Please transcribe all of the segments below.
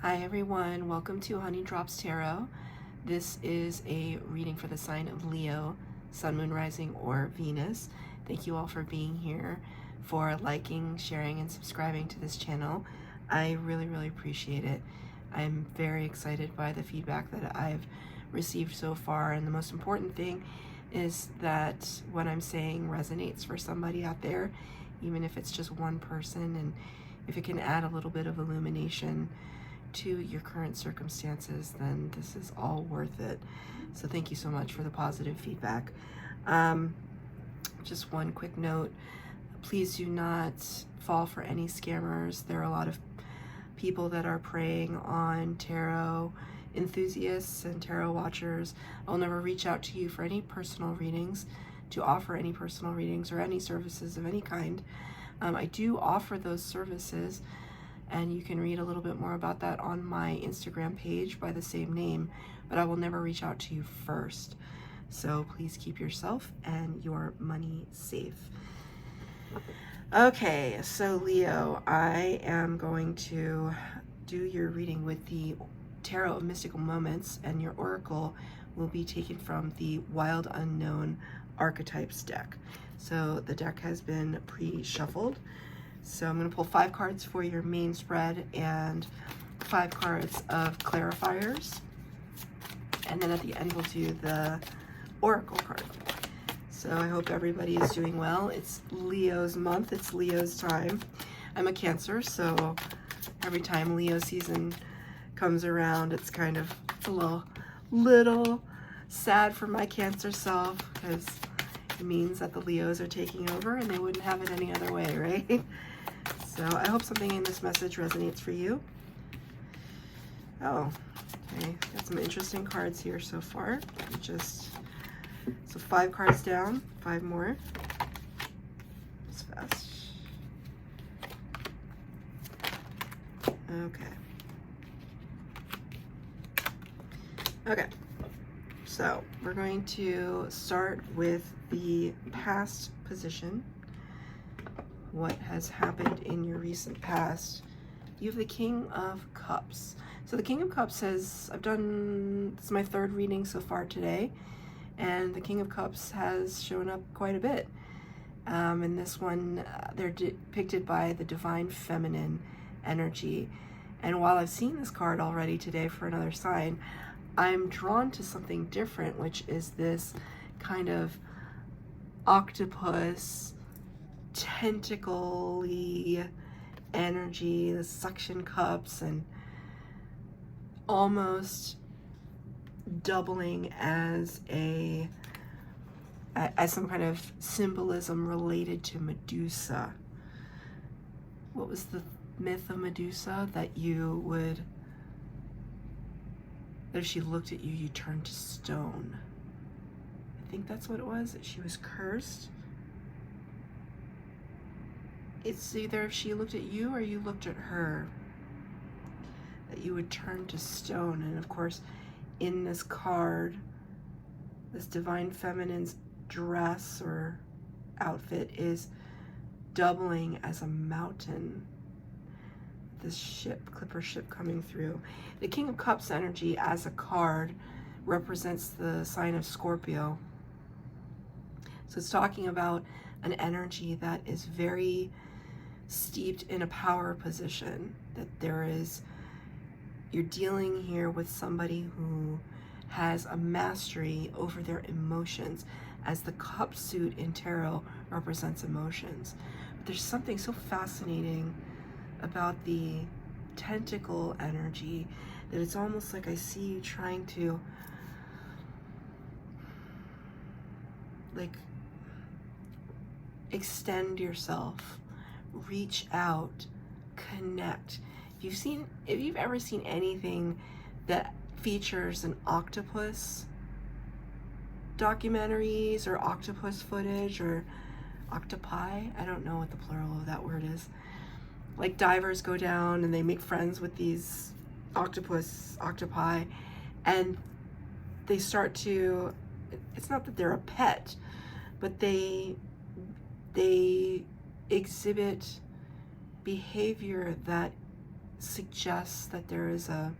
Hi everyone, welcome to Honey Drops Tarot. This is a reading for the sign of Leo, Sun, Moon, Rising, or Venus. Thank you all for being here, for liking, sharing, and subscribing to this channel. I really appreciate it. I'm very excited by the feedback that I've received so far, and the most important thing is that what I'm saying resonates for somebody out there, even if it's just one person, and if it can add a little bit of illumination to your current circumstances, then this is all worth it. So thank you so much for the positive feedback. Just one quick note, please do not fall for any scammers. There are a lot of people that are preying on tarot enthusiasts and tarot watchers. I'll never reach out to you for any personal readings, to offer any personal readings or any services of any kind. I do offer those services, and you can read a little bit more about that on my Instagram page by the same name, but I will never reach out to you first. So please keep yourself and your money safe. Okay, so Leo, I am going to do your reading with the Tarot of Mystical Moments, and your oracle will be taken from the Wild Unknown Archetypes deck. So the deck has been pre-shuffled. So I'm going to pull 5 cards for your main spread and 5 cards of clarifiers. And then at the end we'll do the oracle card. So I hope everybody is doing well. It's Leo's month. It's Leo's time. I'm a Cancer, so every time Leo season comes around, it's kind of a little sad for my Cancer self, because it means that the Leos are taking over and they wouldn't have it any other way, right? So I hope something in this message resonates for you. Oh, okay, got some interesting cards here so far. So 5 cards down, 5 more. Just fast. Okay, so we're going to start with the past position. What has happened in your recent past? You have the King of Cups. So the King of Cups says, this is my 3rd reading so far today, and the King of Cups has shown up quite a bit. In this one, they're depicted by the Divine Feminine energy. And while I've seen this card already today for another sign, I'm drawn to something different, which is this kind of octopus, tentacle-y energy, the suction cups, and almost doubling as some kind of symbolism related to Medusa. What was the myth of Medusa? That if she looked at you, you turned to stone. I think that's what it was, that she was cursed. It's either if she looked at you or you looked at her, that you would turn to stone. And of course, in this card, this Divine Feminine's dress or outfit is doubling as a mountain. This ship, clipper ship coming through. The King of Cups energy as a card represents the sign of Scorpio. So it's talking about an energy that is very steeped in a power position, that you're dealing here with somebody who has a mastery over their emotions, as the cup suit in tarot represents emotions. But there's something so fascinating about the tentacle energy that it's almost like I see you trying to extend yourself, reach out, connect. If you've ever seen anything that features an octopus, documentaries or octopus footage or octopi, I don't know what the plural of that word is. Like divers go down and they make friends with these octopi, and they start to, it's not that they're a pet, but they exhibit behavior that suggests that there is a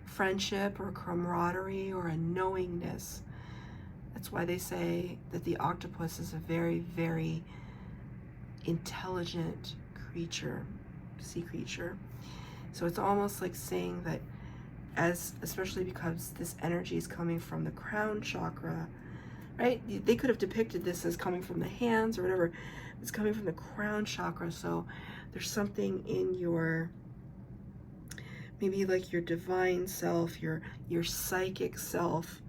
friendship or camaraderie or a knowingness. That's why they say that the octopus is a very, very intelligent creature, sea creature. So it's almost like saying that, especially because this energy is coming from the crown chakra, right? They could have depicted this as coming from the hands or whatever. It's coming from the crown chakra. So there's something in your, maybe like your divine self, your psychic self,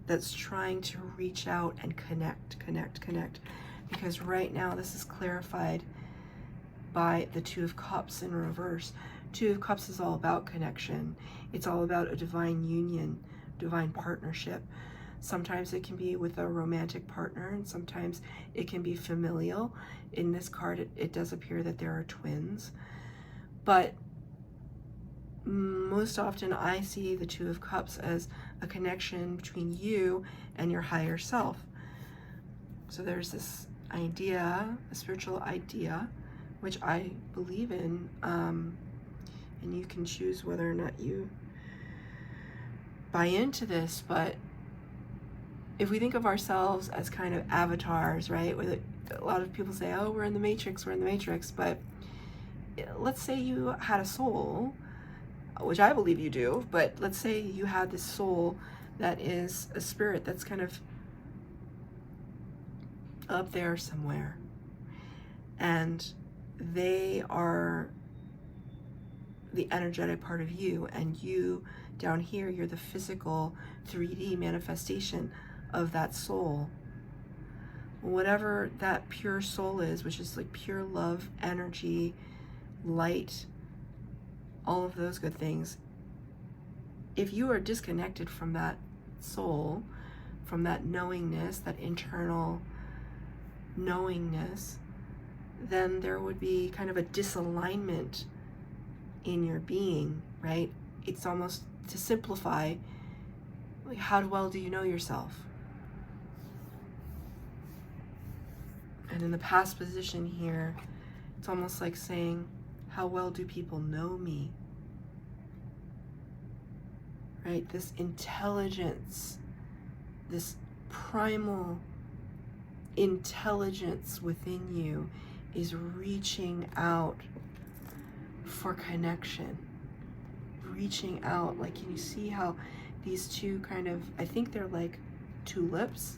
that's trying to reach out and connect. Because right now this is clarified by the Two of Cups in reverse. Two of Cups is all about connection. It's all about a divine union, divine partnership. Sometimes it can be with a romantic partner, and sometimes it can be familial. In this card, it does appear that there are twins. But most often I see the Two of Cups as a connection between you and your higher self. So there's this idea, a spiritual idea, which I believe in, and you can choose whether or not you buy into this. But if we think of ourselves as kind of avatars, right? A lot of people say, oh, we're in the Matrix, but let's say you had a soul, which I believe you do, but let's say you had this soul that is a spirit that's kind of up there somewhere, and they are the energetic part of you, and you down here, you're the physical 3D manifestation of that soul. Whatever that pure soul is, which is like pure love, energy, light, all of those good things, if you are disconnected from that soul, from that knowingness, that internal knowingness, then there would be kind of a disalignment in your being, right? It's almost, to simplify, like, how well do you know yourself? And in the past position here, it's almost like saying, how well do people know me? Right? This intelligence, this primal intelligence within you is reaching out for connection. Reaching out, like, can you see how these two kind of, I think they're like tulips.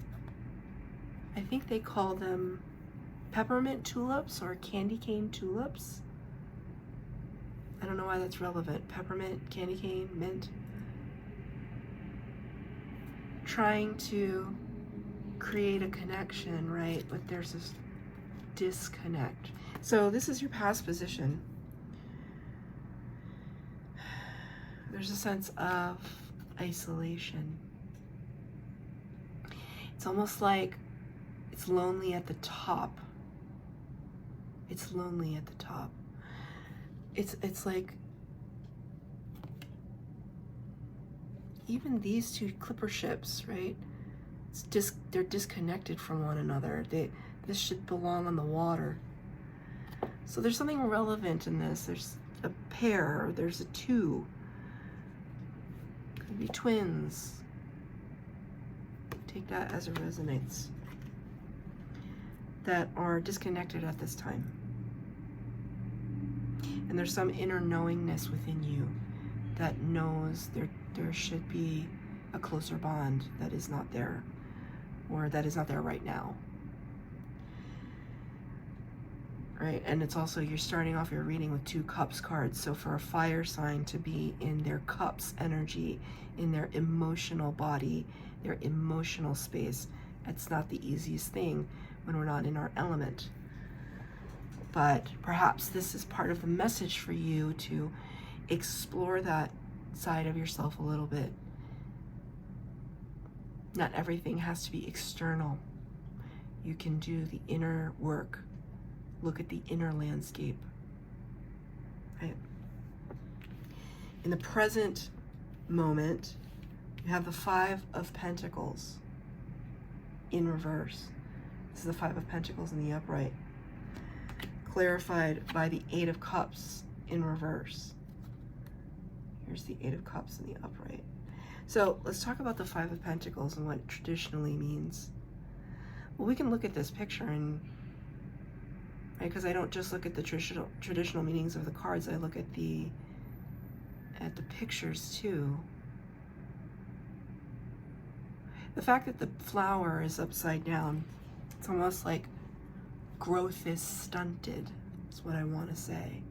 I think they call them peppermint tulips or candy cane tulips. I don't know why that's relevant. Peppermint, candy cane, mint. Trying to create a connection, right? But there's this disconnect. So this is your past position. There's a sense of isolation. It's almost like it's lonely at the top. It's lonely at the top. It's like even these two clipper ships, right? They're disconnected from one another. This should belong on the water. So there's something relevant in this. There's a pair, there's a two. Could be twins. Take that as it resonates. That are disconnected at this time. And there's some inner knowingness within you that knows there should be a closer bond that is not there, or that is not there right now. Right? And it's also, you're starting off your reading with 2 cups cards. So for a fire sign to be in their cups energy, in their emotional body, their emotional space, it's not the easiest thing when we're not in our element. But perhaps this is part of the message for you to explore that side of yourself a little bit. Not everything has to be external. You can do the inner work. Look at the inner landscape. Right? In the present moment, you have the 5 of Pentacles in reverse. This is the 5 of Pentacles in the upright, clarified by the 8 of Cups in reverse. there's the Eight of Cups in the upright. So let's talk about the Five of Pentacles and what it traditionally means. Well, we can look at this picture and, right, because I don't just look at the traditional meanings of the cards, I look at the pictures too. The fact that the flower is upside down, it's almost like growth is stunted, is what I want to say.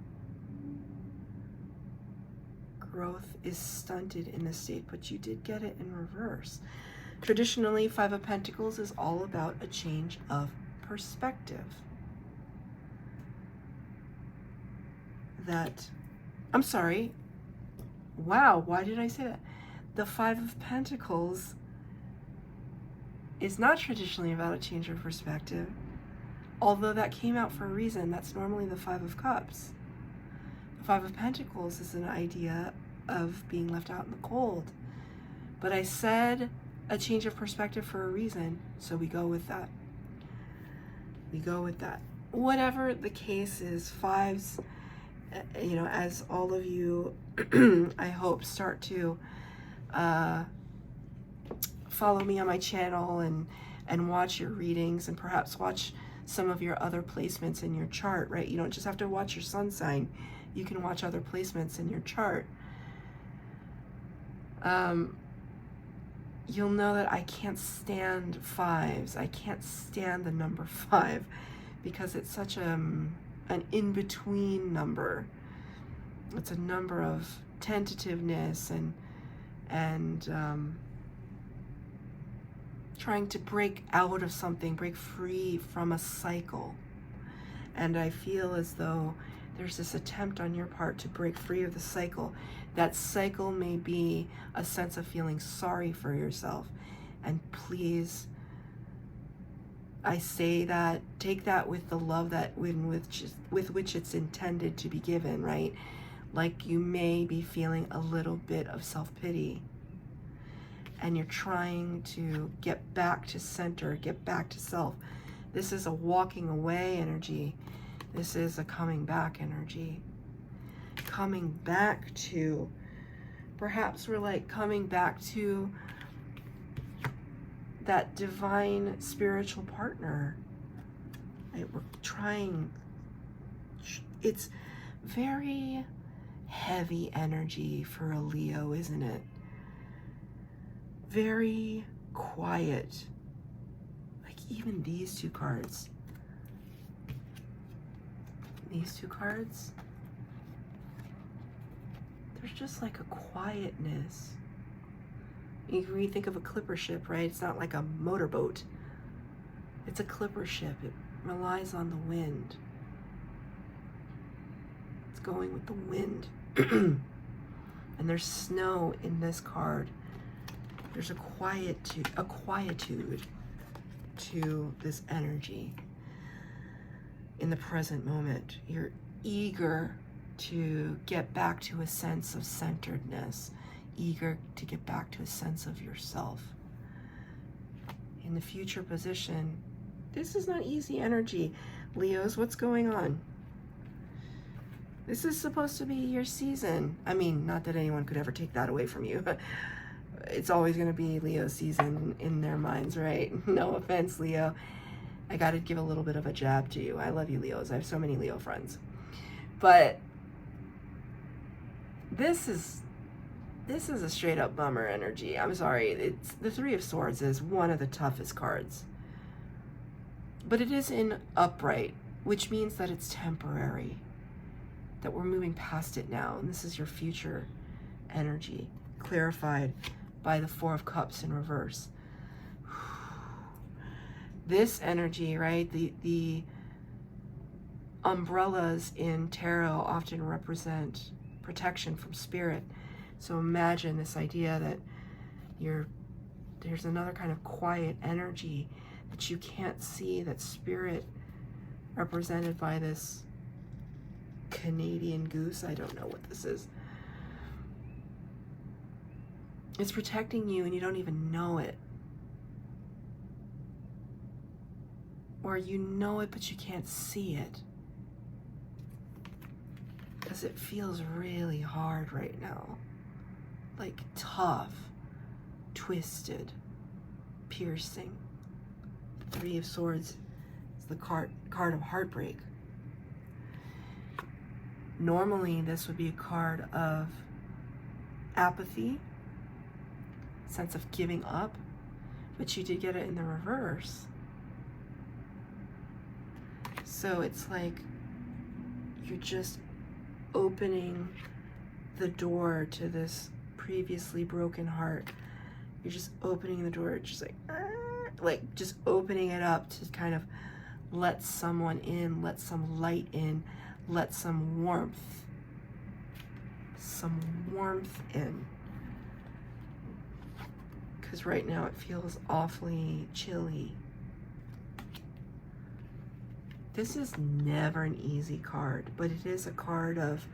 Growth is stunted in this state, but you did get it in reverse. Traditionally, Five of Pentacles is all about a change of perspective. I'm sorry. Wow, why did I say that? The Five of Pentacles is not traditionally about a change of perspective, although that came out for a reason. That's normally the Five of Cups. The Five of Pentacles is an idea of being left out in the cold. But I said a change of perspective for a reason, so we go with that. We go with that. Whatever the case is, fives, you know, as all of you, I hope, start to follow me on my channel and watch your readings and perhaps watch some of your other placements in your chart, right? You don't just have to watch your sun sign. You can watch other placements in your chart. You'll know that I can't stand fives. I can't stand the number 5 because it's such an in-between number. It's a number of tentativeness and trying to break out of something, break free from a cycle. And I feel as though there's this attempt on your part to break free of the cycle. That cycle may be a sense of feeling sorry for yourself. And please, I say that, take that with the love that with which it's intended to be given, right? Like you may be feeling a little bit of self-pity and you're trying to get back to center, get back to self. This is a walking away energy. This is a coming back energy. Coming back to, perhaps we're like coming back to that divine spiritual partner. Right? We're trying, it's very heavy energy for a Leo, isn't it? Very quiet. Like even these two cards. These two cards, there's just like a quietness. When you think of a clipper ship, right? It's not like a motorboat. It's a clipper ship. It relies on the wind. It's going with the wind. And there's snow in this card. There's a quietude to this energy. In the present moment, you're eager to get back to a sense of centeredness, eager to get back to a sense of yourself. In the future position, this is not easy energy. Leos, what's going on? This is supposed to be your season. I mean, not that anyone could ever take that away from you. It's always going to be Leo season in their minds, right? No offense, Leo. I got to give a little bit of a jab to you. I love you, Leos. I have so many Leo friends. But this is a straight up bummer energy. I'm sorry. It's the Three of Swords is one of the toughest cards. But it is in upright, which means that it's temporary. That we're moving past it now. And this is your future energy, clarified by the Four of Cups in reverse. This energy, right, the umbrellas in tarot often represent protection from spirit. So imagine this idea that there's another kind of quiet energy that you can't see, that spirit represented by this Canadian goose. I don't know what this is. It's protecting you and you don't even know it. Or you know it, but you can't see it. Because it feels really hard right now. like tough, twisted, piercing. Three of Swords is the card of heartbreak. Normally, this would be a card of apathy, sense of giving up, but you did get it in the reverse. So it's like you're just opening the door to this previously broken heart. You're just opening the door, just like just opening it up to kind of let someone in, let some light in, let some warmth in. Because right now it feels awfully chilly. This is never an easy card, but it is a card of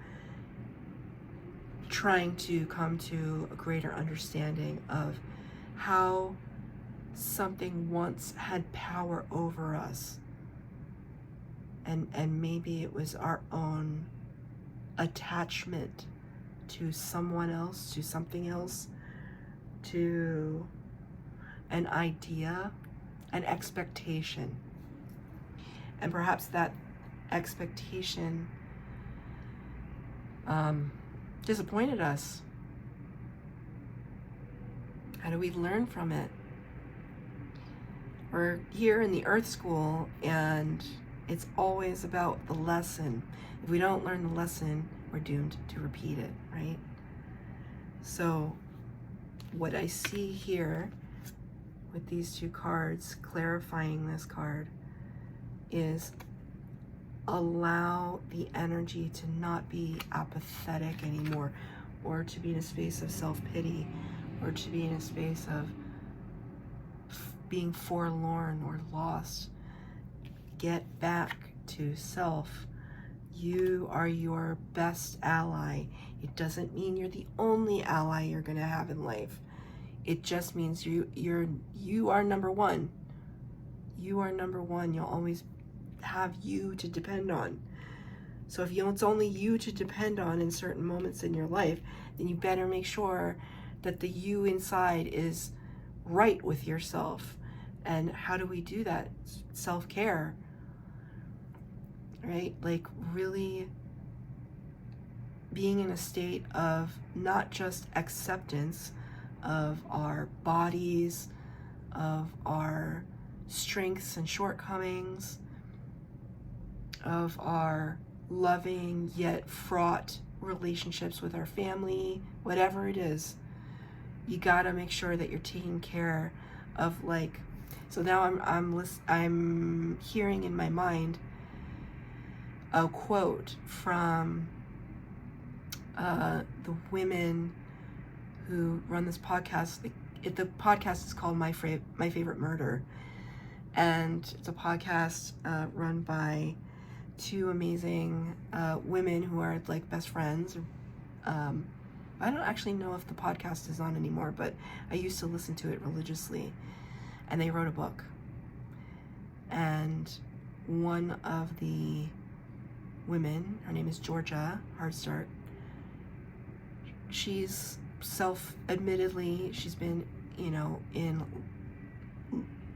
trying to come to a greater understanding of how something once had power over us. And maybe it was our own attachment to someone else, to something else, to an idea, an expectation. And perhaps that expectation disappointed us. How do we learn from it? We're here in the Earth School, and it's always about the lesson. If we don't learn the lesson, we're doomed to repeat it, right? So what I see here with these two cards, clarifying this card, is allow the energy to not be apathetic anymore, or to be in a space of self-pity, or to be in a space of being forlorn or lost. Get back to self. You are your best ally. It doesn't mean you're the only ally you're going to have in life. It just means you are number one. You are number one. You'll always have you to depend on. So if it's only you to depend on in certain moments in your life, then you better make sure that the you inside is right with yourself. And how do we do that? Self-care, right? Like really being in a state of not just acceptance of our bodies, of our strengths and shortcomings, of our loving yet fraught relationships with our family, whatever it is. You gotta make sure that you're taking care of, like, so now I'm hearing in my mind a quote from the women who run this podcast. The podcast is called My Favorite Murder, and it's a podcast run by two amazing women who are like best friends. I don't actually know if the podcast is on anymore, but I used to listen to it religiously. And they wrote a book. And one of the women, her name is Georgia Hardstart, she's admittedly, she's been, in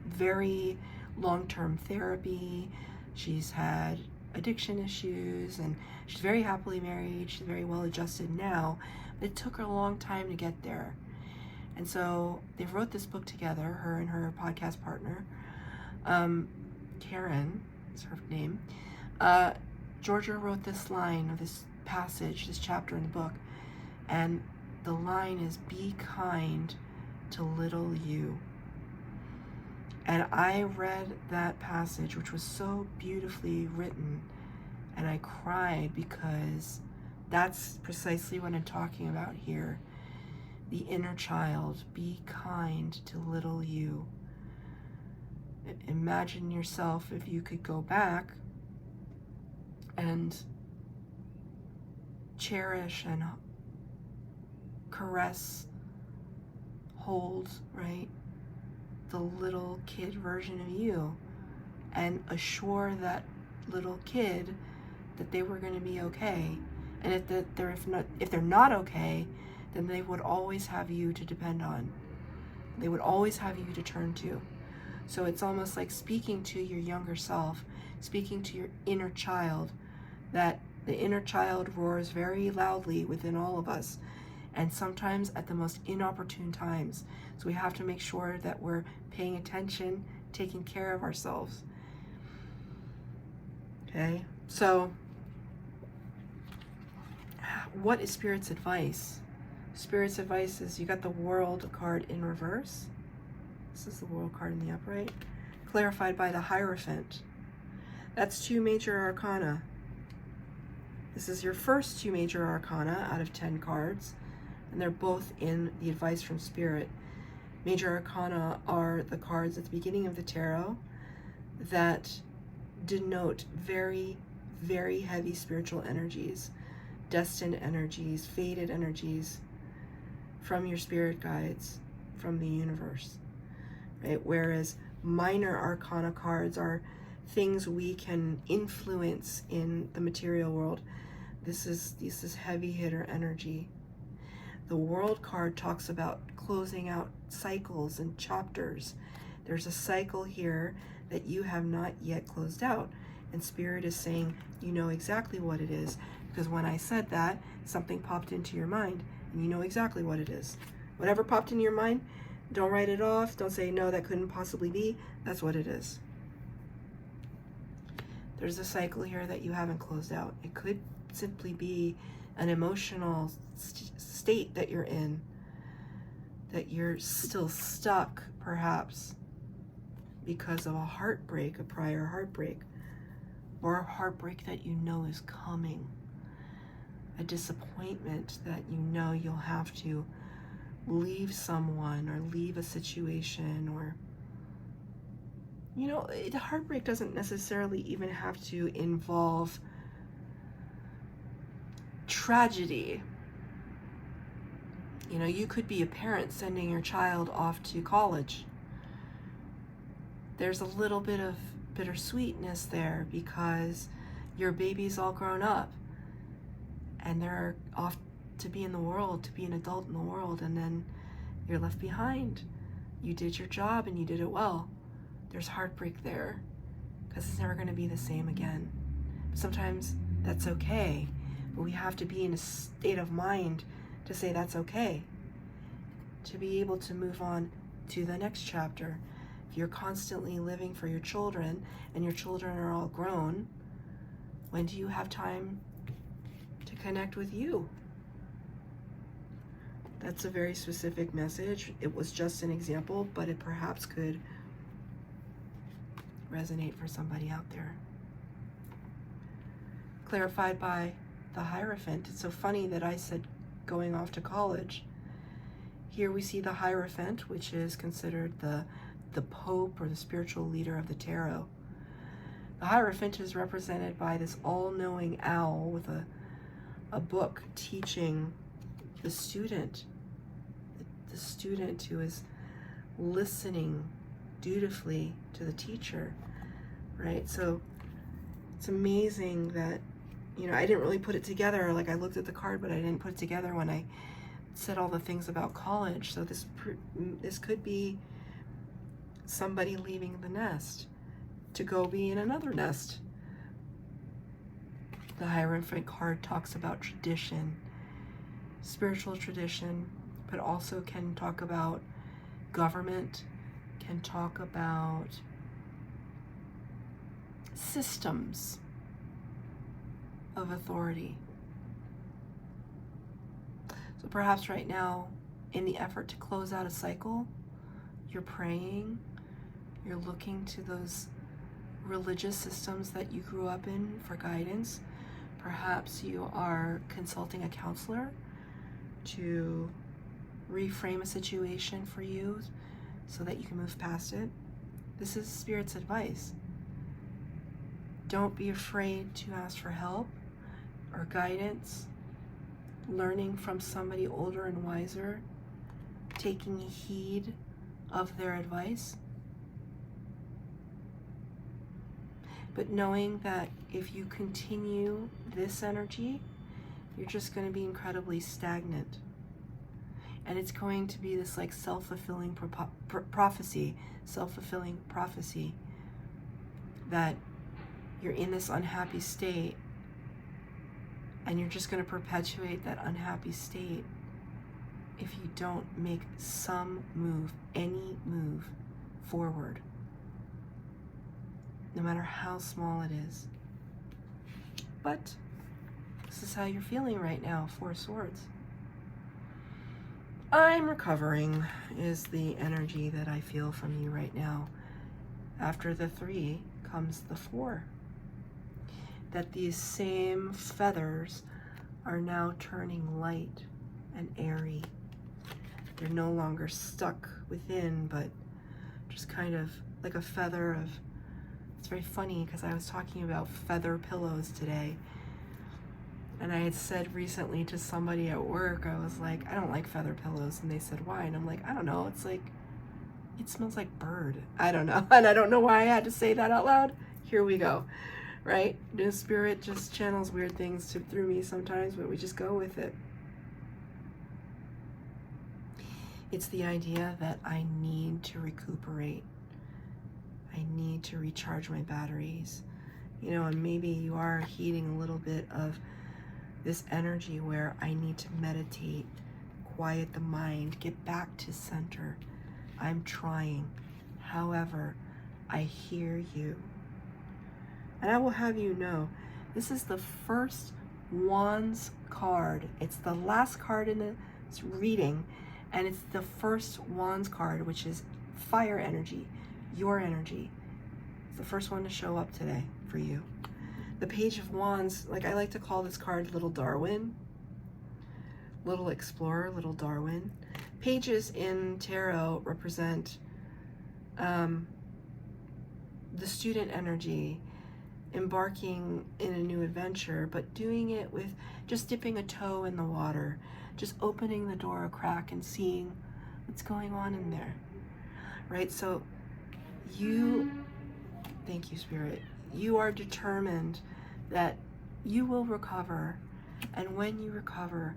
very long-term therapy. She's had addiction issues, and she's very happily married. She's very well adjusted now. But it took her a long time to get there. And so they wrote this book together, her and her podcast partner. Karen is her name. Georgia wrote this line, or this passage, this chapter in the book. And the line is, "Be kind to little you." And I read that passage, which was so beautifully written, and I cried, because that's precisely what I'm talking about here. The inner child. Be kind to little you. Imagine yourself, if you could go back and cherish and caress, hold, right, the little kid version of you, and assure that little kid that they were going to be okay. And if they're not okay, then they would always have you to depend on. They would always have you to turn to. So it's almost like speaking to your younger self, speaking to your inner child, that the inner child roars very loudly within all of us, and sometimes at the most inopportune times. So we have to make sure that we're paying attention, taking care of ourselves. Okay, so what is Spirit's advice? Spirit's advice is, you got the World card in reverse. This is the World card in the upright, clarified by the Hierophant. That's 2 major arcana. This is your first 2 major arcana out of 10 cards, and they're both in the advice from Spirit. Major arcana are the cards at the beginning of the tarot that denote very, very heavy spiritual energies, destined energies, fated energies from your spirit guides, from the universe, right? Whereas minor arcana cards are things we can influence in the material world. This is heavy hitter energy. The World card talks about closing out cycles and chapters. There's a cycle here that you have not yet closed out, and Spirit is saying, you know exactly what it is, because when I said that, something popped into your mind, and you know exactly what it is. Whatever popped into your mind, don't write it off. Don't say, no, that couldn't possibly be. That's what it is. There's a cycle here that you haven't closed out. It could simply be an emotional state that you're in, that you're still stuck, perhaps, because of a heartbreak, a prior heartbreak, or a heartbreak that you know is coming, a disappointment that you know you'll have to leave someone or leave a situation, or, you know, heartbreak doesn't necessarily even have to involve tragedy. You know, you could be a parent sending your child off to college. There's a little bit of bittersweetness there because your baby's all grown up and they're off to be in the world, to be an adult in the world, and then you're left behind. You did your job and you did it well. There's heartbreak there because it's never going to be the same again. Sometimes that's okay, but we have to be in a state of mind to say that's okay, to be able to move on to the next chapter. If you're constantly living for your children and your children are all grown, when do you have time to connect with you? That's a very specific message. It was just an example, but it perhaps could resonate for somebody out there. Clarified by the Hierophant. It's so funny that I said going off to college. Here we see the Hierophant, which is considered the Pope or the spiritual leader of the tarot. The Hierophant is represented by this all-knowing owl with a book teaching the student who is listening dutifully to the teacher, right? So it's amazing that, you know, I didn't really put it together. Like, I looked at the card, but I didn't put it together when I said all the things about college. So this could be somebody leaving the nest to go be in another nest. The Hierophant card talks about tradition, spiritual tradition, but also can talk about government, can talk about systems of authority. So perhaps right now, in the effort to close out a cycle, you're praying, you're looking to those religious systems that you grew up in for guidance. Perhaps you are consulting a counselor to reframe a situation for you so that you can move past it. This is Spirit's advice. Don't be afraid to ask for help or guidance, learning from somebody older and wiser, taking heed of their advice. But knowing that if you continue this energy, you're just going to be incredibly stagnant. And it's going to be this like self-fulfilling prophecy, self-fulfilling prophecy that you're in this unhappy state and you're just going to perpetuate that unhappy state if you don't make some move, any move forward, no matter how small it is. But this is how you're feeling right now, Four of Swords. I'm recovering is the energy that I feel from you right now. After the 3 comes the 4. That these same feathers are now turning light and airy. They're no longer stuck within, but just kind of like a feather of, it's very funny because I was talking about feather pillows today. And I had said recently to somebody at work, I was like, I don't like feather pillows. And they said, why? And I'm like, I don't know. It's like, it smells like bird. I don't know. And I don't know why I had to say that out loud. Here we go. Right? The spirit just channels weird things through me sometimes, but we just go with it. It's the idea that I need to recuperate. I need to recharge my batteries. You know, and maybe you are heeding a little bit of this energy where I need to meditate, quiet the mind, get back to center. I'm trying. However, I hear you. And I will have you know, this is the first Wands card. It's the last card in this reading, and it's the first Wands card, which is fire energy, your energy. It's the first one to show up today for you. The Page of Wands, like I like to call this card Little Darwin, Little Explorer, Little Darwin. Pages in tarot represent the student energy, embarking in a new adventure, but doing it with just dipping a toe in the water, just opening the door a crack and seeing what's going on in there, right? So thank you, Spirit. You are determined that you will recover, and when you recover,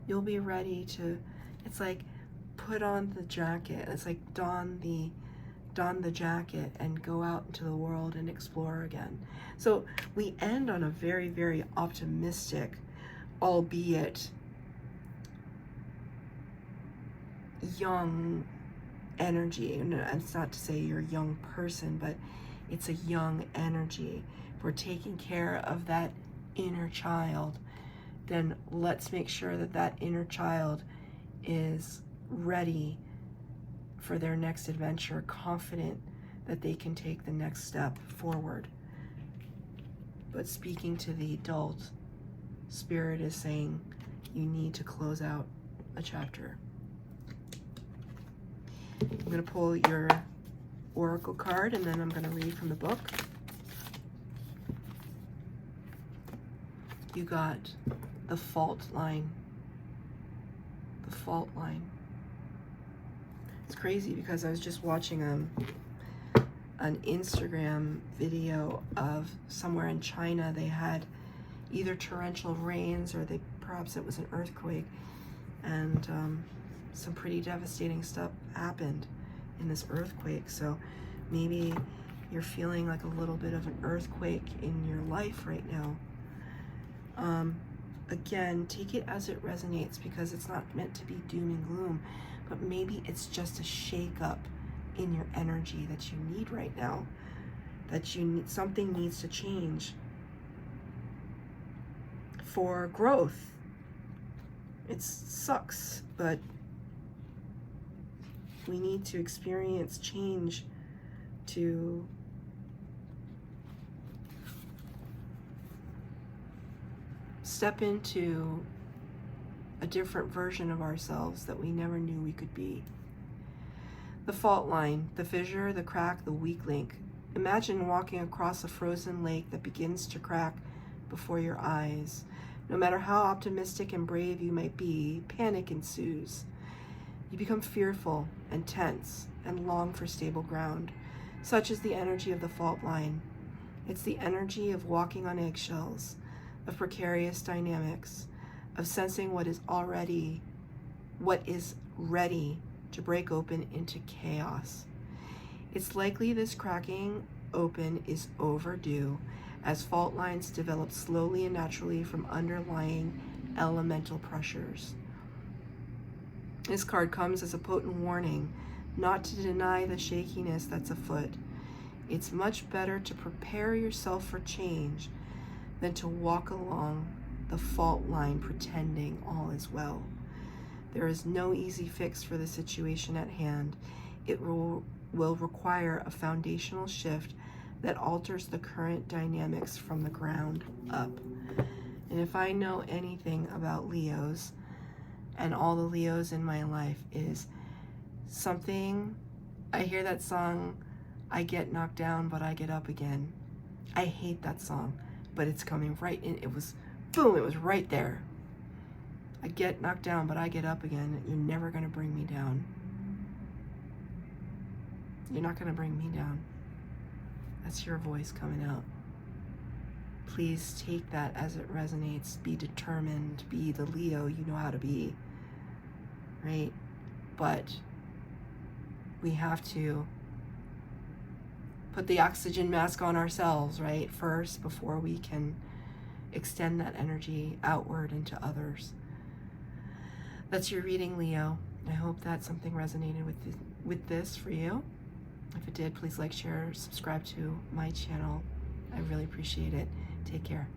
you'll be ready to, it's like put on the jacket, it's like don the jacket and go out into the world and explore again. So we end on a very, very optimistic, albeit young energy. And it's not to say you're a young person, but it's a young energy. If we're taking care of that inner child, then let's make sure that that inner child is ready for their next adventure, confident that they can take the next step forward. But speaking to the adult, Spirit is saying you need to close out a chapter. I'm going to pull your oracle card, and then I'm going to read from the book. You got the fault line. The fault line. It's crazy because I was just watching an Instagram video of somewhere in China. They had either torrential rains or perhaps it was an earthquake, and some pretty devastating stuff happened in this earthquake. So maybe you're feeling like a little bit of an earthquake in your life right now. Again, take it as it resonates, because it's not meant to be doom and gloom, but maybe it's just a shake up in your energy that you need right now, that you need, something needs to change for growth. It sucks, but we need to experience change to step into a different version of ourselves that we never knew we could be. The fault line, the fissure, the crack, the weak link. Imagine walking across a frozen lake that begins to crack before your eyes. No matter how optimistic and brave you might be, panic ensues. You become fearful and tense and long for stable ground. Such is the energy of the fault line. It's the energy of walking on eggshells, of precarious dynamics, of sensing what is ready to break open into chaos. It's likely this cracking open is overdue, as fault lines develop slowly and naturally from underlying elemental pressures. This card comes as a potent warning not to deny the shakiness that's afoot. It's much better to prepare yourself for change than to walk along the fault line pretending all is well. There is no easy fix for the situation at hand. It will require a foundational shift that alters the current dynamics from the ground up. And if I know anything about Leos, and all the Leos in my life, is something, I hear that song, I get knocked down, but I get up again. I hate that song, but it's coming right in. It was, boom, it was right there. I get knocked down, but I get up again. You're never going to bring me down. You're not going to bring me down. That's your voice coming out. Please take that as it resonates. Be determined. Be the Leo you know how to be. Right? But we have to put the oxygen mask on ourselves, right? First, before we can extend that energy outward into others. That's your reading, Leo. I hope that something resonated with this for you. If it did, please like, share, subscribe to my channel. I really appreciate it. Take care.